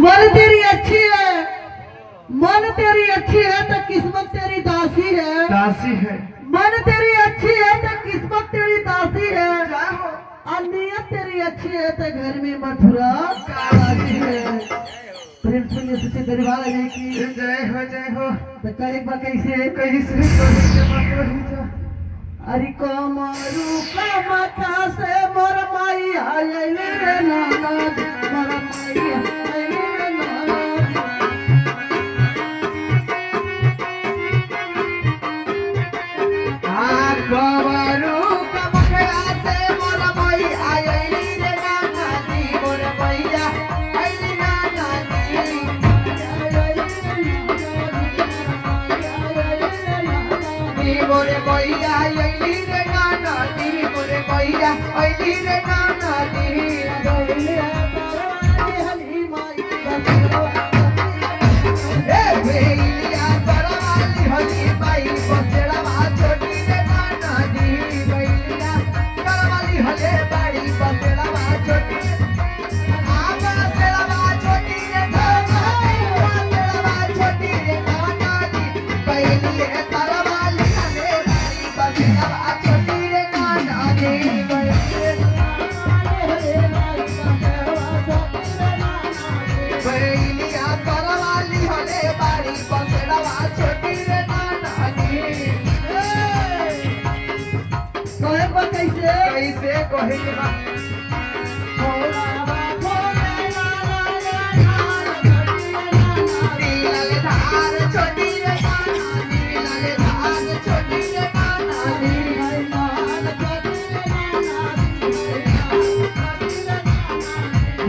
मन तेरी अच्छी है, मन तेरी अच्छी है तो किस्मत तेरी दासी है। दासी है। मन तेरी अच्छी है तो किस्मत तेरी दासी है। जाओ। और नियत तेरी अच्छी है तो घर में मथुरा काशी है। प्रेम सुनिए सच्चे दरबार आ जाए की जय हो जय हो। तो कहे बा कैसे कैसे कैसे मत रही जा। अरे कमरू कमका से मोर माई आइले रे नाना मोर माई आइले रे नाना। हाँ कमरू कमका से मोर माई आइले रे नाना दी मोर मैया आइले नाना दी मोर मैया आइले रे नाना दी मोर मैया आइले रे नाना दी हली माई ए भैया तरवाली हली बाई बसेड़ा बा छोटी रे नाना दी भैया तरवाली हले बाड़ी बसेड़ा बा छोटी आगा सेड़ा बा छोटी रे नाना दी बसेड़ा बा छोटी रे नाना दी भैया तरवाली हले बाड़ी बसेड़ा बा छोटी रे नाना दी भैया तरवाली हले बाड़ी बसेड़ा बा छोटी रे नाना दी कहे बा कैसे कैसे कहे के बा नीलल धार छोटी रे नाना नीलल धार छोटी रे नाना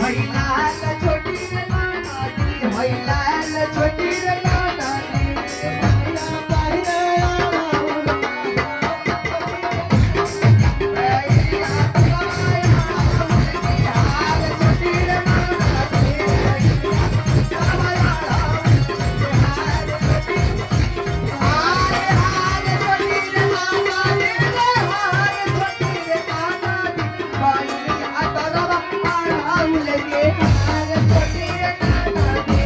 भैलाल छोटी रे नाना दी भैलाल छोटी रे नाना दी भैया हाल छोटी रे नाना दी हाल छोटी रे नाना दी हाल छोटी रे नाना दी भैया तरवा हाल लगे हाल छोटी रे नाना दी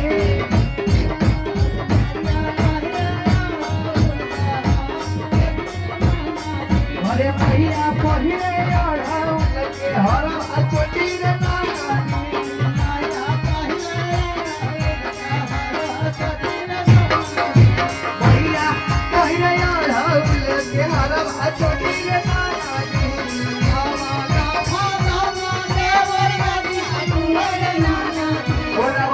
अरे भैया पढ़े अढ़ाऊ लगे हरा छोटी रे नाना भैया पढ़े अढ़ाऊ लगे हरा छोटी रे नाना बोला